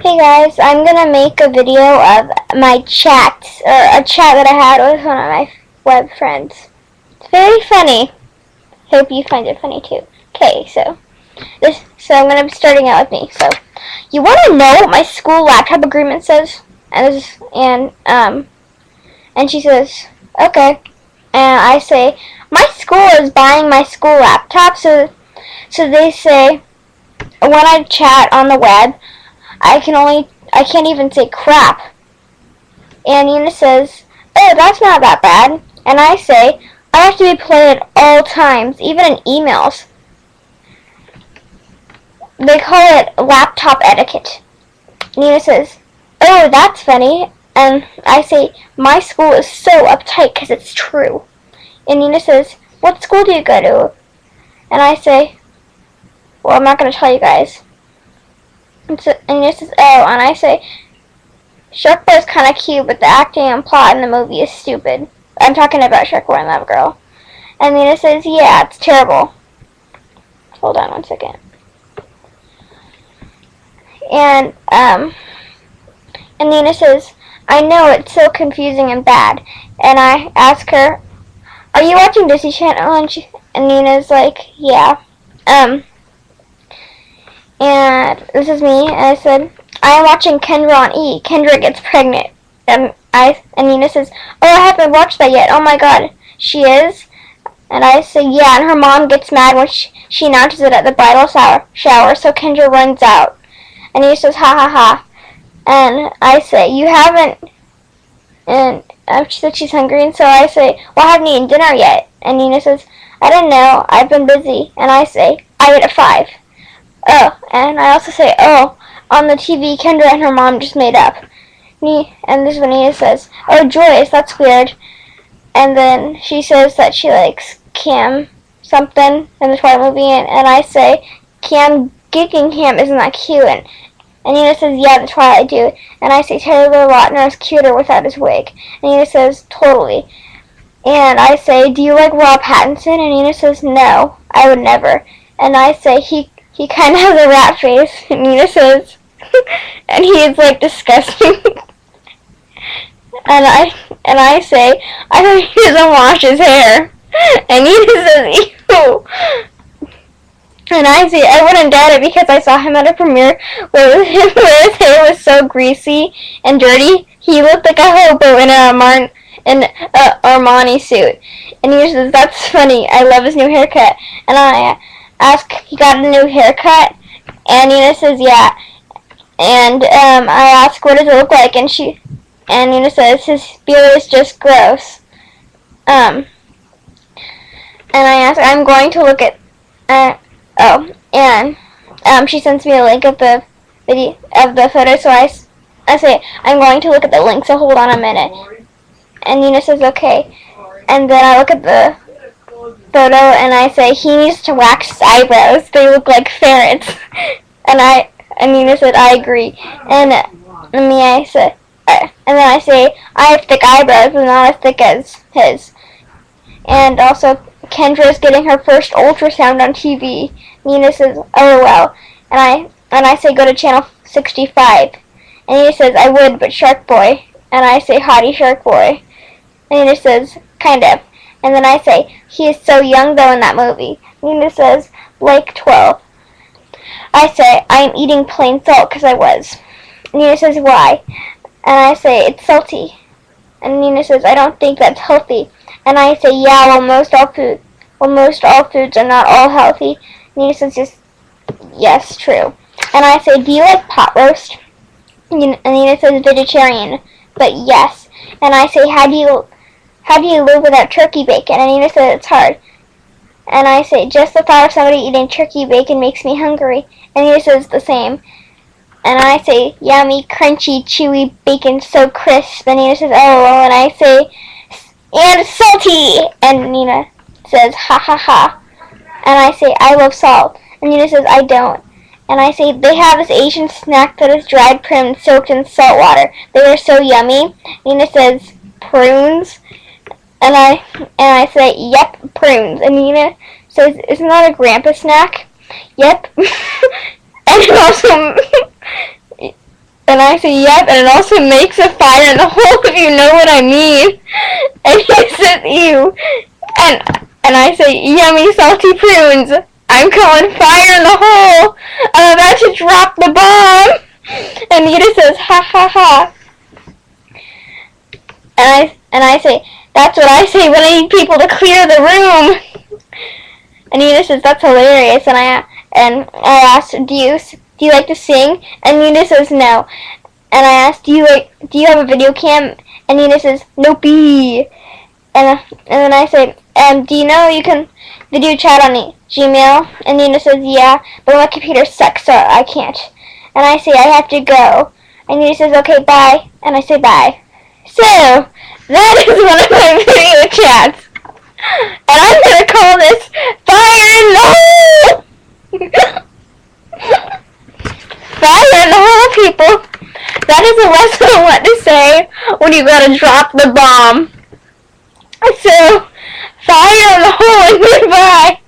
Hey guys, I'm gonna make a video of my chat, or a chat that I had with one of my web friends. It's very funny. Hope you find it funny too. Okay, so I'm gonna be starting out with me. So, you want to know what my school laptop agreement says? And she says, okay. And I say, my school is buying my school laptop. So they say, when I chat on the web, I can't even say crap. And Nina says, oh, that's not that bad. And I say, I have to be polite at all times, even in emails. They call it laptop etiquette. Nina says, oh, that's funny. And I say, my school is so uptight because it's true. And Nina says, what school do you go to? And I say, well, I'm not going to tell you guys. And Nina says, oh, and I say, Shark Boy is kind of cute, but the acting and plot in the movie is stupid. I'm talking about Shark Boy and Love Girl. And Nina says, yeah, it's terrible. Hold on one second. And Nina says, I know, it's so confusing and bad. And I ask her, are you watching Disney Channel? And Nina's like, yeah. And this is me, and I said, I am watching Kendra on E. Kendra gets pregnant. And Nina says, oh, I haven't watched that yet. Oh my god, she is? And I say, yeah, and her mom gets mad when she announces it at the bridal shower, so Kendra runs out. And Nina says, ha ha ha. And I say, you haven't, and she said she's hungry, and so I say, well, I haven't eaten dinner yet. And Nina says, I don't know, I've been busy. And I say, I ate at 5. Oh, and I also say, oh, on the TV, Kendra and her mom just made up. And this is when Nina says, oh, Joyce, that's weird. And then she says that she likes Cam something in the Twilight movie, and I say, Cam Gickingham isn't that cute? And Nina says, yeah, the Twilight do. And I say, Taylor Lautner is cuter without his wig. And Nina says, totally. And I say, do you like Rob Pattinson? And Nina says, no, I would never. And I say, he kind of has a rat face. And Nina says, and he is like disgusting. and I say, I hope he doesn't wash his hair. And Nina says, ew. And I say, I wouldn't doubt it because I saw him at a premiere where his hair was so greasy and dirty. He looked like a hobo in an Armani suit. And he says, that's funny. I love his new haircut. And I ask, he got a new haircut? And Nina says, yeah. And I ask, what does it look like? And Nina says, his beard is just gross. And I ask, I'm going to look at, she sends me a link of the video, of the photo, so I say, I'm going to look at the link, so hold on a minute. And Nina says, okay. And then I look at the photo, and I say, he needs to wax his eyebrows. They look like ferrets. And Nina said, I agree. And then I say, I have thick eyebrows, but not as thick as his. And also, Kendra is getting her first ultrasound on TV. Nina says, oh well. And I say, go to channel 65. And Nina says, I would, but Shark Boy. And I say, hottie Shark Boy. And Nina says, kind of. And then I say, he is so young though in that movie. Nina says, like 12. I say, I am eating plain salt because I was. Nina says, why? And I say, it's salty. And Nina says, I don't think that's healthy. And I say, yeah, well, most all foods are not all healthy. Nina says, yes, true. And I say, do you like pot roast? And Nina says, vegetarian, but yes. And I say, how do you live without turkey bacon? And Nina says, it's hard. And I say, just the thought of somebody eating turkey bacon makes me hungry. And Nina says the same. And I say, yummy, crunchy, chewy bacon, so crisp. And Nina says, oh, well. And I say, and salty. And Nina says, ha ha ha. And I say, I love salt. And Nina says, I don't. And I say, they have this Asian snack that is dried prunes soaked in salt water. They are so yummy. Nina says, prunes? And I say, yep, prunes. And Nina says, isn't that a grandpa snack? Yep. And also, And I say, yep, and it also makes a fire in the hole, if you know what I mean. And he says, ew. And I say, yummy salty prunes. I'm calling fire in the hole. I'm about to drop the bomb. And Nita says, ha ha ha. And I say, that's what I say when I need people to clear the room. And Nita says, that's hilarious. And I asked, do you like to sing? And Nita says, no. And I asked, do you have a video cam? And Nita says, nope. And then I say, do you know you can video chat on Gmail? And Nina says, yeah, but my computer sucks, so I can't. And I say, I have to go. And Nina says, okay, bye. And I say, bye. So, that is one of my video chats. And I'm going to call this Fire in the Hole! Fire in the hole, people. That is a lesson on what to say when you gotta drop the bomb. So, fire in the hole and goodbye.